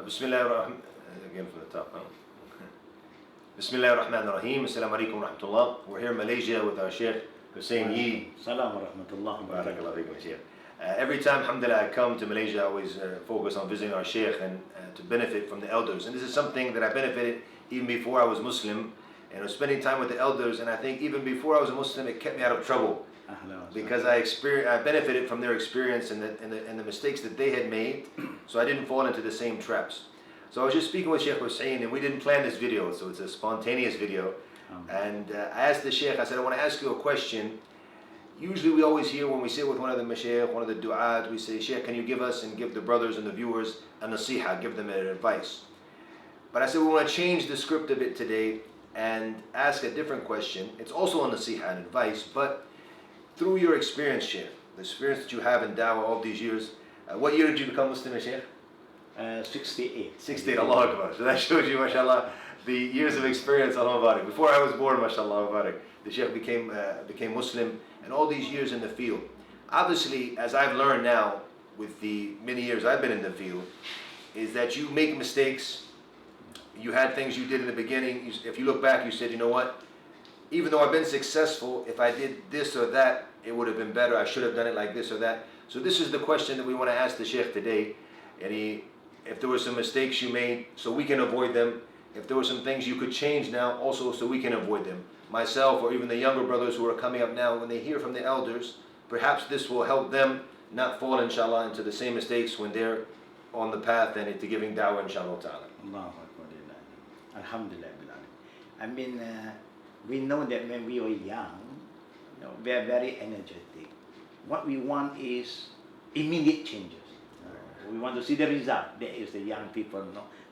Bismillah ar-Rahman, again from the top. Bismillah ar-Rahman ar-Rahim. Assalamu alaikum wa rahmatullah. We're here in Malaysia with our Sh Hussain Yee. Salam wa rahmatullah. Barakallah feekum, Shaykh. Every time, alhamdulillah, I come to Malaysia, I always focus on visiting our Shaykh and to benefit from the elders. And this is something that I benefited even before I was Muslim. And I was spending time with the elders, and I think even before I was a Muslim, it kept me out of trouble. Because I benefited from their experience and the mistakes that they had made, so I didn't fall into the same traps. So I was just speaking with Sheikh Hussain, and we didn't plan this video, so it's a spontaneous video. And I asked the Sheikh, I said, I want to ask you a question. Usually we always hear when we sit with one of the mashaykh, one of the du'at, we say, Sheikh, can you give us and give the brothers and the viewers a nasiha, give them an advice. But I said we want to change the script a bit today and ask a different question. It's also a nasiha and advice, but through your experience, Sheikh, the experience that you have in Dawah all these years, what year did you become Muslim, Sheikh? 68. 68, Allah Akbar. So that shows you, mashallah, the years of experience, Allah Mubarak. Before I was born, mashallah Mubarak, the Sheikh became Muslim, and all these years in the field. Obviously, as I've learned now, with the many years I've been in the field, is that you make mistakes. You had things you did in the beginning. If you look back, you said, you know what? Even though I've been successful, if I did this or that, it would have been better. I should have done it like this or that. So this is the question that we want to ask the Sheikh today. And if there were some mistakes you made, so we can avoid them. If there were some things you could change now, also so we can avoid them. Myself or even the younger brothers who are coming up now, when they hear from the elders, perhaps this will help them not fall, inshallah, into the same mistakes when they're on the path and into giving da'wah, inshallah ta'ala. Alhamdulillah. I mean, we know that when we were young, we are very energetic. What we want is immediate changes. We want to see the result. That is the young people.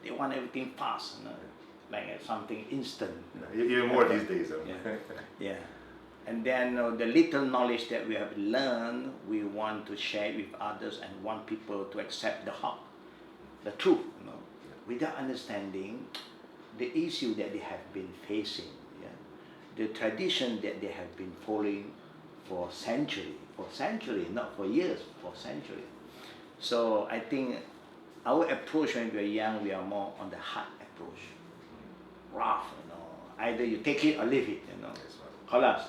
They want everything fast, like something instant. Even more these days, though. Yeah. And then the little knowledge that we have learned, we want to share it with others and want people to accept the truth. Without understanding the issue that they have been facing. The tradition that they have been following for centuries, not for years, for centuries. So I think our approach when we are young, we are more on the hard approach, rough. Either you take it or leave it. Khalas,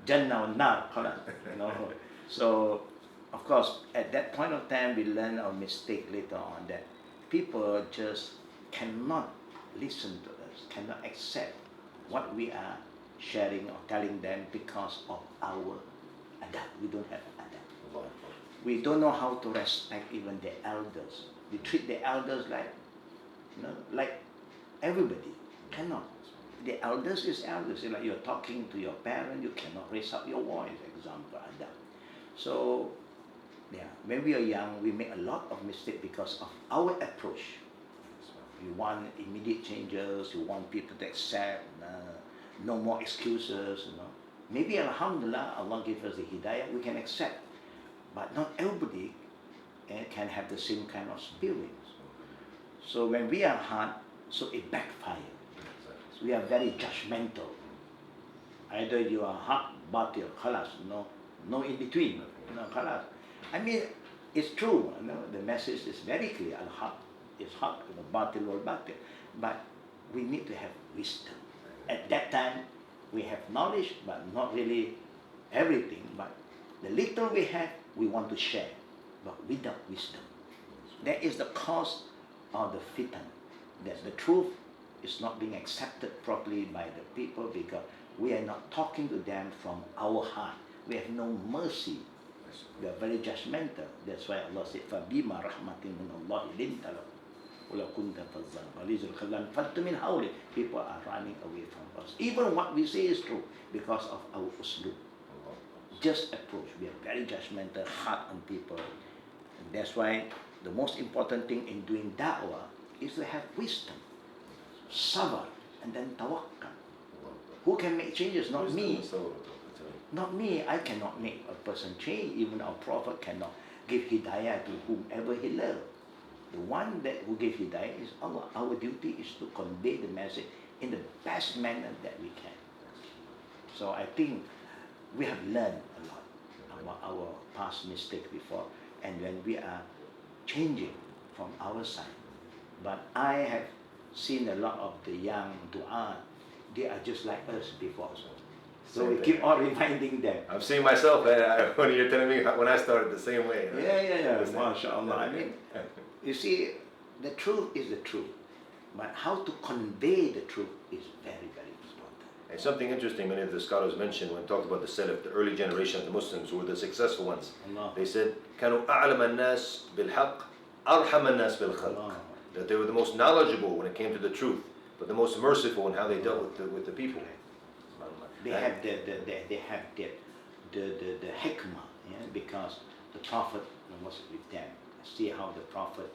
Jannah or nar, khalas. So of course, at that point of time, we learn our mistake later on that people just cannot listen to us, cannot accept what we are sharing or telling them because of our adab. We don't have adab. We don't know how to respect even the elders. We treat the elders like everybody. Cannot. The elders is elders. Like you're talking to your parent, you cannot raise up your voice, example, adab. So, when we are young, we make a lot of mistakes because of our approach. We want immediate changes, we want people to accept, no more excuses, Maybe alhamdulillah, Allah gives us the hidayah, we can accept. But not everybody can have the same kind of spirit. So when we are hard, so it backfires. So we are very judgmental. Either you are haq, batil, khalas, no in between, khalas. I mean, it's true, the message is very clear, al-haq is haq, batil wal batil. But we need to have wisdom. At that time, we have knowledge, but not really everything. But the little we have, we want to share, but without wisdom. That is the cause of the fitan, that the truth is not being accepted properly by the people because we are not talking to them from our heart. We have no mercy. We are very judgmental. That's why Allah said, فَبِمَا رَحْمَةٍ مِّنَ اللَّهِ لِنْتَ لَهُ وَلَوْ كُنْتَ فَظًّا غَلِيظَ الْخَلَّامِ فَلْتَ مِنْ حَوْلِهِ. People are running away from us. Even what we say is true because of our uslub. Just approach. We are very judgmental, hard on people. And that's why the most important thing in doing da'wah is to have wisdom, sabr, and then tawakkul. Who can make changes? Not me. Not me. I cannot make a person change. Even our Prophet cannot give hidayah to whomever he loves. The one who gives hidayah is Allah. Our duty is to convey the message in the best manner that we can. So I think we have learned a lot about our past mistakes before, and when we are changing, from our side. But I have seen a lot of the young du'a, they are just like us before. So we keep on reminding them. I'm seeing myself, when you're telling me when I started the same way. Right? Yeah, mashallah. I mean, you see, the truth is the truth, but how to convey the truth is very, very important. And something interesting many of the scholars mentioned when talked about the Salaf, the early generation of the Muslims who were the successful ones. Allah. They said, كانوا أعلم الناس بالحق أرحم الناس بالخلق. Allah. That they were the most knowledgeable when it came to the truth, but the most merciful in how they dealt with the people. They have the hikmah, yeah, because the Prophet was with them. See how the Prophet,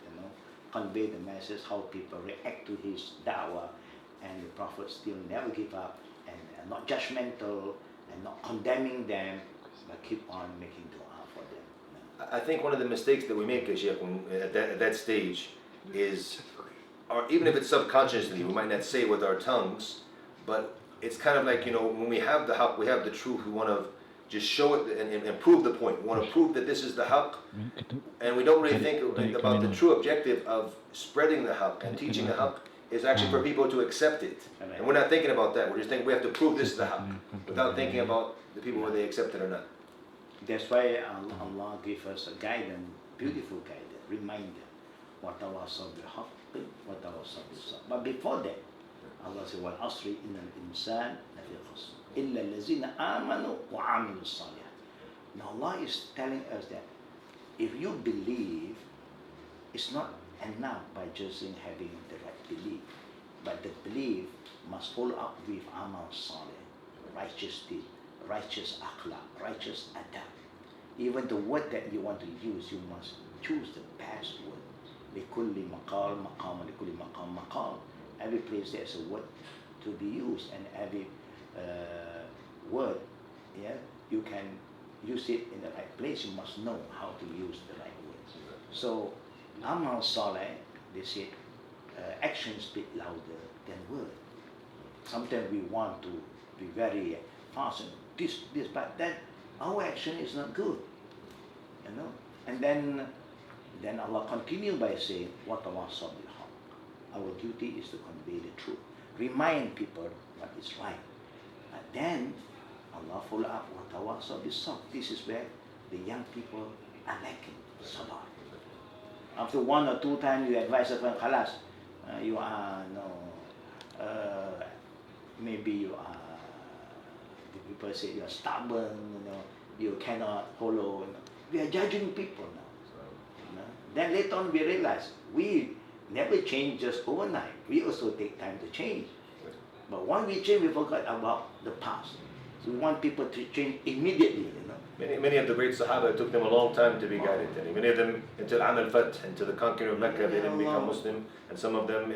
convey the message, how people react to his da'wah, and the Prophet still never give up, and not judgmental, and not condemning them, but keep on making dua for them. I think one of the mistakes that we make, Sheikh, at that stage is, or even if it's subconsciously, we might not say it with our tongues, but it's kind of like, when we have the haqq, we have the truth, we want to just show it and prove the point. We want to prove that this is the haqq, and we don't really think about the true objective of spreading the haqq and teaching the haqq is actually for people to accept it. And we're not thinking about that. We're just thinking we have to prove this is the haqq without thinking about the people whether they accept it or not. That's why Allah gave us a guidance, beautiful guidance, reminder. وَتَوَاصَوْا بِالْحَقِّ وَتَوَاصَوْا بِالصَّبْرِ. But before that, Allah said, وَالْعَصْرِ إِنَّ الْإِنسَانَ لَفِي خُسْرٍ إِلَّا الَّذِينَ آمَنُوا وَعَمِلُوا الصَّالِحَاتِ. Now Allah is telling us that if you believe, it's not enough by just having the right belief, but the belief must follow up with amal salih, righteous deed, righteous akhlaq, righteous adab. Even the word that you want to use, you must choose the best word. لِكُلِّ مَقَالٍ مَقَامًا لِكُلِّ مَقَامٍ مَقَالٍ. Every place there's a word to be used, and every word, yeah, you can use it in the right place. You must know how to use the right words. So, amal saleh, they say, actions speak louder than words. Sometimes we want to be very fast and this, but then our action is not good, And then Allah continue by saying, وَتَوَاصَوْا بِالْحَقِّ. Our duty is to convey the truth, remind people what is right. But then Allah follow up, وَتَوَاصَوْا بِالصَّبْرِ. This is where the young people are lacking sabr. After one or two times you advise them, khalas, you are maybe you are, the people say you are stubborn, you cannot follow. We are judging people now. Then later on we realize we never change just overnight. We also take time to change. But once we change, we forgot about the past. So we want people to change immediately. Many of the great Sahaba, it took them a long time to be guided. And many of them, until Amal Fath, until the conquering of Mecca, they didn't become Muslim. And some of them,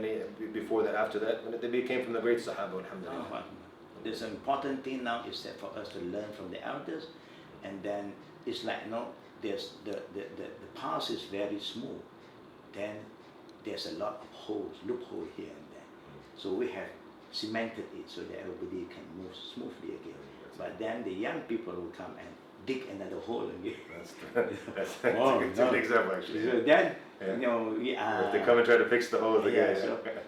before that, after that, they became from the great Sahaba, alhamdulillah. There's an important thing now is that for us to learn from the elders, and then it's like, there's the past is very smooth. Then there's a lot of holes, loophole here and there. So we have cemented it so that everybody can move smoothly again. But then the young people will come and dig another hole again. That's a good example, actually. So then, we are. If they come and try to fix the holes again.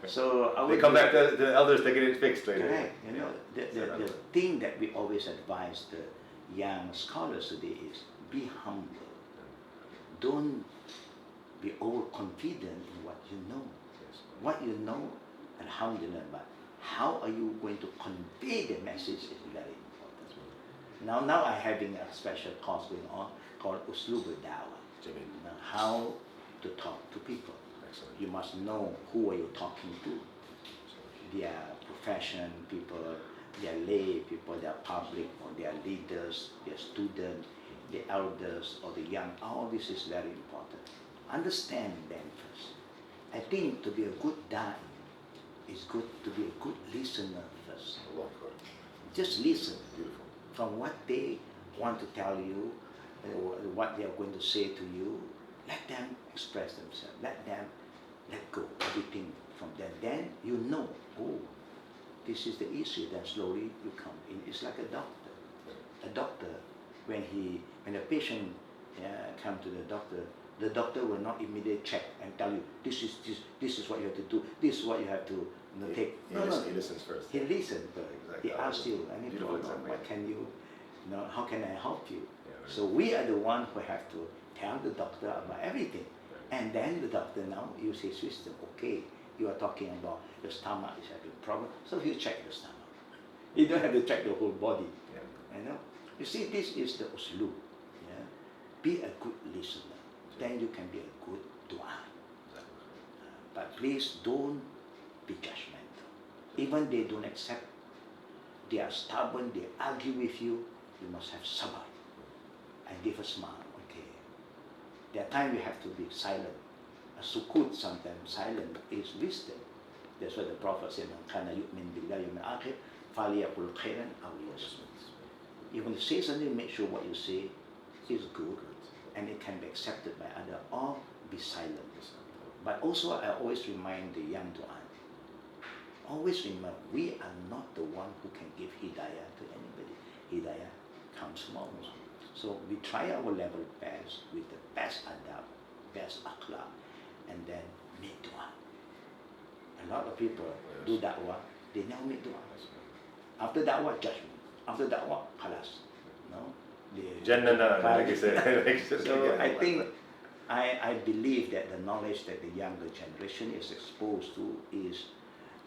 So they come back to the elders to get it fixed later. Correct. The thing that we always advise the young scholars today is be humble. Don't be overconfident in what you know. What you know, alhamdulillah, but how are you going to convey the message is very important. Now I'm having a special course going on called Uslub al-Dawah. How to talk to people. You must know who are you talking to. Their profession people, their lay people, their public, or their leaders, their students, the elders, or the young. All this is very important. Understand them first. I think to be a good da'i, it's good to be a good listener first. Just listen from what they want to tell you, what they are going to say to you. Let them express themselves. Let them let go everything from them. Then you know, oh, this is the issue. Then slowly you come in. It's like a doctor. A doctor, when a patient come to the doctor, the doctor will not immediately check and tell you this is what you have to do, this is what you have to take. He listens first. He listens first. Exactly. He asks you, any Beautiful problem, example, what can you, how can I help you? Yeah, right. So we are the one who have to tell the doctor about everything. And then the doctor now use his wisdom. Okay, you are talking about the stomach is having a problem, so he'll check the stomach. You don't have to check the whole body. Yeah. You know? You see, this is the uslub. Yeah? Be a good listener. Then you can be a good dua. But please don't be judgmental. Even they don't accept, they are stubborn, they argue with you, you must have sabr and give a smile. Okay. There are times you have to be silent. A sukut sometimes silent is wisdom. That's what the Prophet said, "Man kana yu'min billahi wal yawmil akhir, falyaqul khairan aw liyasmut." You want to say something, make sure what you say is good and it can be accepted by others, or be silent. But also I always remind the young to always remember, we are not the one who can give hidayah to anybody. Hidayah comes from Allah. So we try our level best with the best adab, best akhlaq, and then make dua. A lot of people do da'wah, they never make dua. After da'wah, judgment. After da'wah, khalas. No? Jannah, like you said. So I think, I believe that the knowledge that the younger generation is exposed to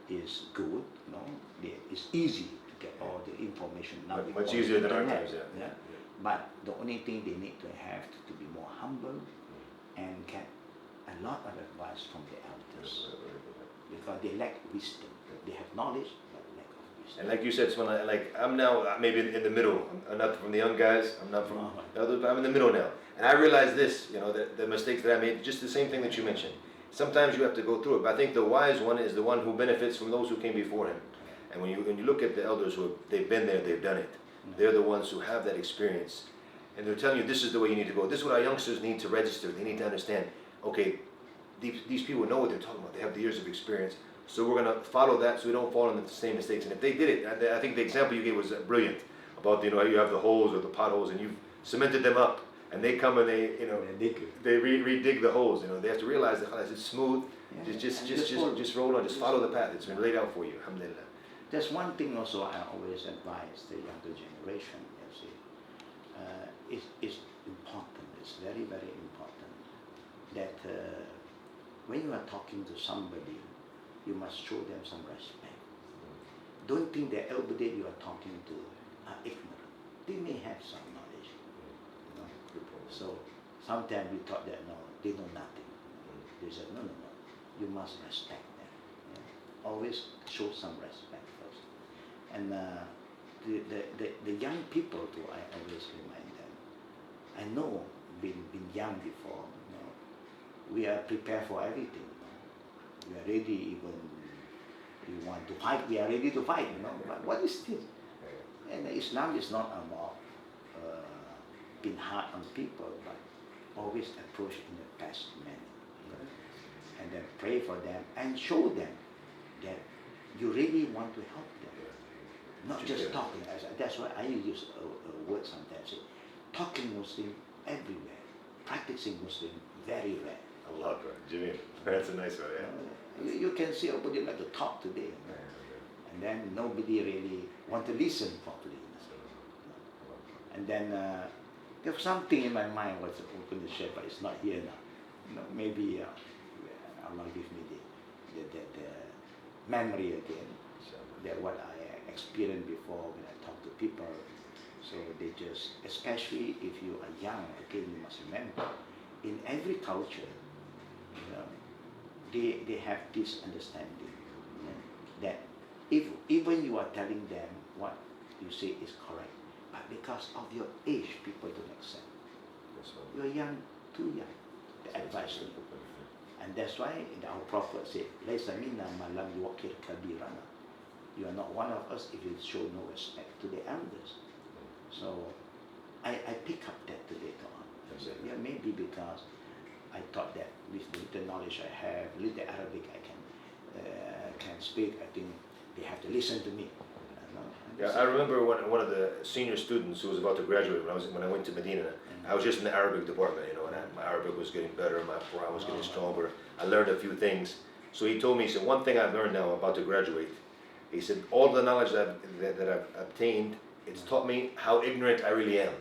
is good. No, it's easy to get all the information now. Much easier than our times, yeah. But the only thing they need to have to be more humble and get a lot of advice from the elders, because they lack wisdom. They have knowledge, but lack of wisdom. And like you said, like I'm now maybe in the middle. I'm not from the young guys. I'm not from the others, but I'm in the middle now. And I realize this, the mistakes that I made, just the same thing that you mentioned. Sometimes you have to go through it, but I think the wise one is the one who benefits from those who came before him. And when you look at the elders they've been there, they've done it. They're the ones who have that experience. And they're telling you, this is the way you need to go. This is what our youngsters need to register. They need to understand, okay, these people know what they're talking about. They have the years of experience. So we're going to follow that so we don't fall into the same mistakes. And if they did it, I think the example you gave was brilliant about, you have the holes or the potholes and you've cemented them up. And they come and they re-dig the holes. They have to realize that it's smooth. Yeah. Just roll on. Just follow the path. It's been laid out for you. Alhamdulillah. There's one thing also I always advise the younger generation. It's important. It's very, very important that when you are talking to somebody, you must show them some respect. Don't think that everybody you are talking to are ignorant. They may have some knowledge. So sometimes we thought that no, they know nothing. They said no. You must respect them. Yeah? Always show some respect first. And the young people too, I always remind them. I know, been young before. We are prepared for everything. We are ready even. We want to fight. We are ready to fight. But what is this? And Islam is not about being hard on people, but always approach in the best manner. And then pray for them and show them that you really want to help them. Not just talking. That's why I use a word sometimes. Talking Muslim everywhere. Practicing Muslim very rare. Allah, Jamil. That's a nice one, yeah. You can see everybody like to talk today. And then nobody really want to listen properly. And then there's something in my mind was open to share, but it's not here now. Maybe Allah give me the memory again, that what I experienced before when I talk to people. So they just, especially if you are young, again you must remember, in every culture, they have this understanding that if even you are telling them what you say is correct, but because of your age, people don't accept. You're young, too young, the advice to you. And that's why our Prophet said, "Laysa minna ma lam yuqir kabirana." You are not one of us if you show no respect to the elders. So I pick up that later on. Yeah, maybe because I thought that with the little knowledge I have, little Arabic I can speak, I think they have to listen to me. Yeah, I remember one of the senior students who was about to graduate when I went to Medina. I was just in the Arabic department, and my Arabic was getting better, my Quran was getting stronger. I learned a few things. So he told me, he said, one thing I've learned now, I'm about to graduate. He said, all the knowledge that I've obtained, it's taught me how ignorant I really am.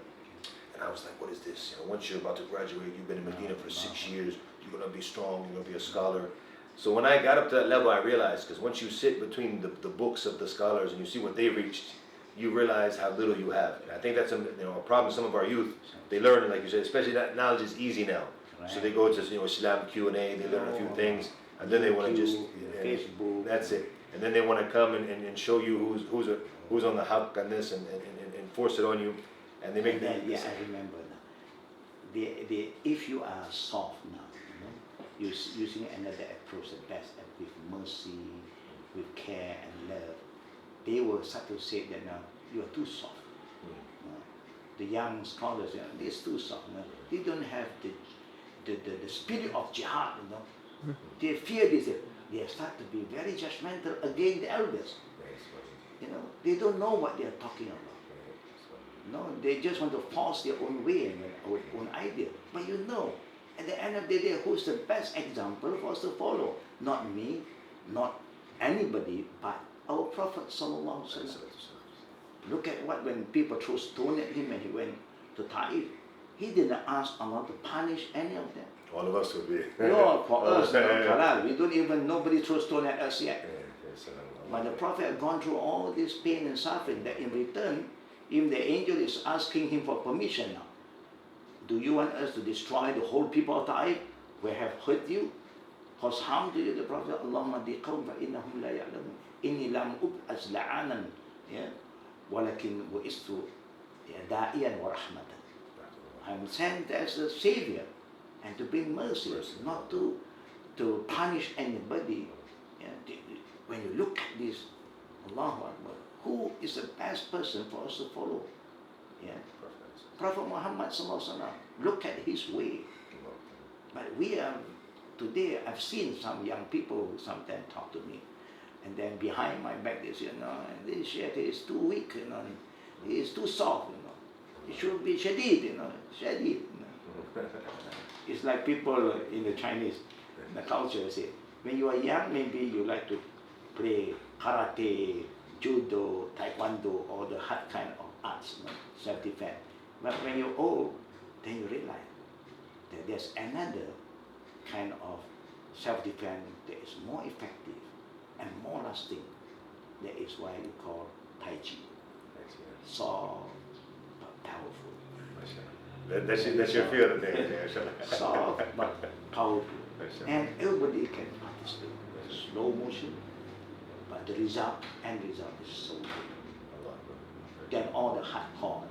And I was like, what is this? You know, once you're about to graduate, you've been in Medina for 6 years, you're gonna be strong, you're gonna be a scholar. So when I got up to that level, I realized, because once you sit between the books of the scholars and you see what they reached, you realize how little you have. And I think that's a problem. Some of our youth, they learn, like you said, especially that knowledge is easy now. Right. So they go to Islam Q&A, they learn a few things, and then they want to just Facebook. That's it. And then they want to come and show you who's on the haqq and this and force it on you, and they make that. Yeah, I remember now. If you are soft now, using another approach, the best with mercy, with care and love, they will start to say that now you are too soft. The young scholars, they're too soft. They don't have the spirit of jihad. They fear this. They start to be very judgmental against the elders. They don't know what they are talking about. No, they just want to force their own way and their own idea. But at the end of the day, who's the best example for us to follow? Not me, not anybody, but our Prophet Sallallahu Alaihi Wasallam. Look at when people threw stone at him and he went to Taif. He didn't ask Allah to punish any of them. All of us would be. No, for us, we don't even, nobody threw stone at us yet. But the Prophet had gone through all this pain and suffering that in return, even the angel is asking him for permission now. Do you want us to destroy the whole people of Taif? We have hurt you, caused harm to you. The Prophet, Allahumma diqawm fa'innahum la ya'lamun. Inni lam ub'as la'anan. Walakin bu'istu da'iyan wa rahmatan. I'm sent as a savior and to bring mercy, not to punish anybody. When you look at this, Allahu Akbar, who is the best person for us to follow? Prophet Muhammad Sallallahu Alaihi Wasallam. Look at his way. But we are, today I've seen some young people who sometimes talk to me, and then behind my back they say, this sheikh is too weak, he is too soft, he should be shadid, shadid. It's like people in the Chinese, the culture say, when you are young, maybe you like to play karate, judo, taekwondo, or the hard kind of arts, self-defense. But when you're old, then you realize that there's another kind of self-defense that is more effective and more lasting. That is why we call Tai Chi. Soft but powerful. That's your field there. Soft but powerful. And everybody can participate. Slow motion, but the end result is so good. Then all the hardcore,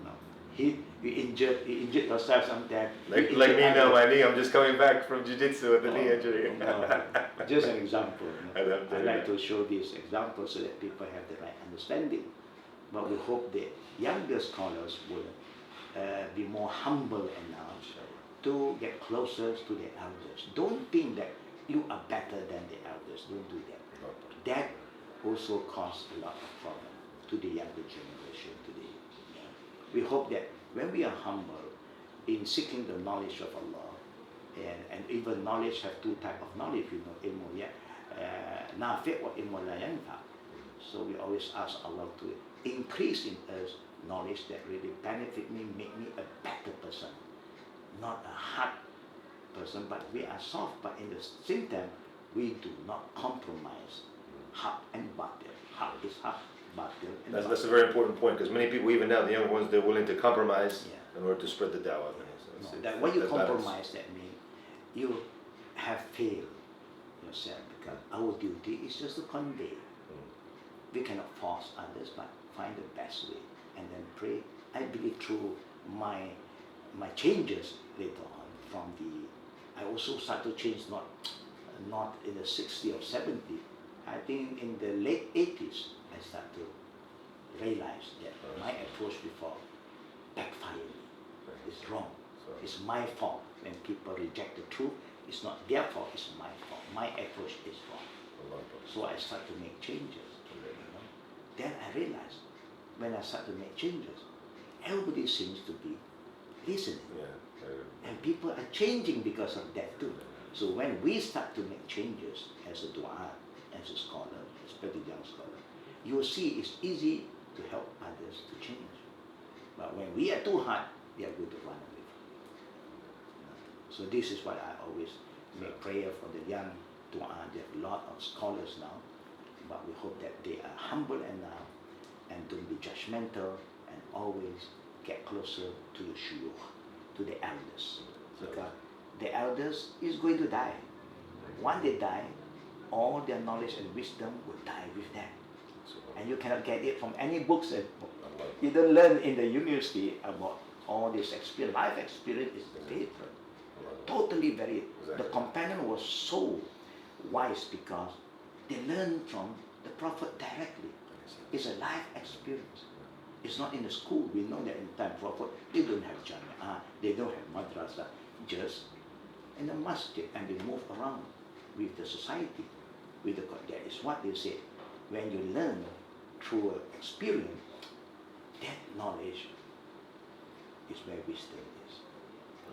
you injured yourself sometimes. Like me now, my knee, I'm just coming back from jiu-jitsu with the knee injury. Just an example. I like to show this example so that people have the right understanding. But we hope the younger scholars will be more humble enough to get closer to the elders. Don't think that you are better than the elders. Don't do that. That also causes a lot of problems to the younger generation today. We hope that when we are humble in seeking the knowledge of Allah, and even knowledge have two types of knowledge, ilmu nafi' wa ilmu la yanfa. So we always ask Allah to increase in us knowledge that really benefit me, make me a better person, not a hard person, but we are soft, but in the same time, we do not compromise haq and batil. Haq is haq, batil and batil. That's a very important point, because many people, even now, the young ones, they're willing to compromise in order to spread the dawah. When you compromise, that means you have failed yourself, because our duty is just to convey. We cannot force others, but find the best way and then pray. I believe through my changes later on I also start to change not in the 60 or 70. I think in the late 80s I start to realize that my approach before backfired me. It's wrong. It's my fault when people reject the truth. It's not their fault, it's my fault. My approach is wrong. So I start to make changes. Then I realized when I start to make changes, everybody seems to be listening. Yeah. And people are changing because of that too. So when we start to make changes as a dua, as a scholar, especially young scholar, you will see it's easy to help others to change. But when we are too hard, they are going to run away from it. So this is what I always make prayer for the young dua. There are a lot of scholars now, but we hope that they are humble enough and don't be judgmental and always get closer to the shuyukh, to the elders. Because the elders is going to die. Once they die, all their knowledge and wisdom will die with them. And you cannot get it from any books. And you don't learn in the university about all this experience. Life experience is different. Totally very. The companion was so wise because they learned from the Prophet directly. It's a life experience. It's not in the school. We know that in the time Prophet, they don't have Jami'ah, they don't have madrasah, just in the masjid, and they move around with the society. With the, that is what they say. When you learn through experience, that knowledge is where wisdom is.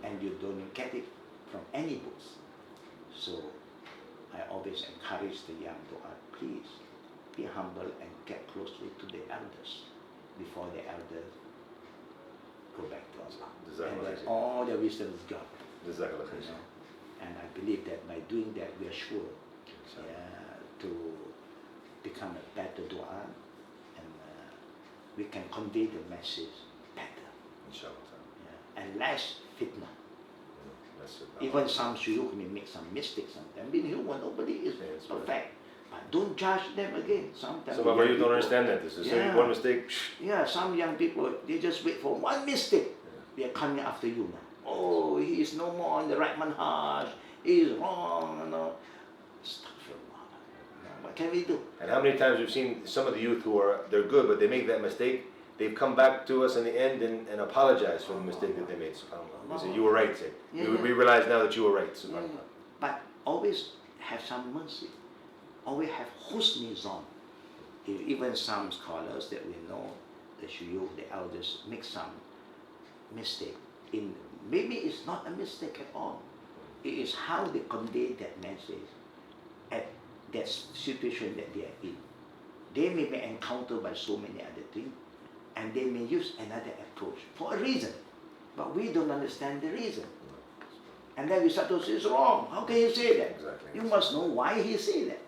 And you don't get it from any books. So I always encourage the young dua, please be humble and get closely to the elders before the elders go back to Allah. And then all the wisdom is gone. You know? And I believe that by doing that, we are sure to become a better dua, and we can convey the message better. And less fitna. Even some shuyukh may make some mistakes sometimes. Being human, nobody is perfect. But don't judge them again. Sometimes some of you don't understand that. This is one mistake. Yeah, some young people, they just wait for one mistake. They are coming after you now. Oh, he is no more on the right manhaj. He is wrong. You know. Astaghfirullah. What can we do? And how many times we've seen some of the youth who are, they're good, but they make that mistake. They've come back to us in the end and apologize for the mistake that they made. SubhanAllah. They say, you were right. We realize now that you were right. SubhanAllah. But always have some mercy. Always have husni zan. Even some scholars that we know, the shuyukh, the elders, make some mistake. Maybe it's not a mistake at all. It is how they convey that message at that situation that they are in. They may be encountered by so many other things, and they may use another approach for a reason, but we don't understand the reason. And then we start to say it's wrong. How can you say that? Exactly. You must know why he said that.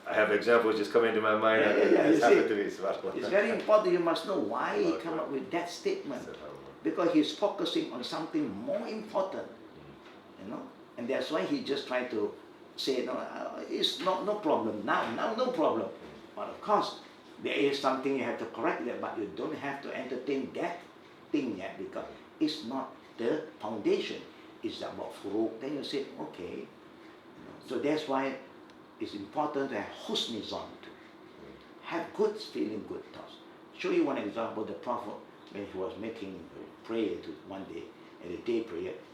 I have examples just coming to my mind. It's happened to me. It's very important. You must know why he came up with that statement, because he's focusing on something more important, you know. And that's why he just tried to say, no, it's no problem now no problem. But of course, there is something you have to correct that, but you don't have to entertain that thing yet, because it's not the foundation. It's about furuq. Then you say, okay. You know, so that's why it's important to have husni zan, to have good feeling, good thoughts. Show you one example. The Prophet, when he was making prayer to one day, at the day prayer,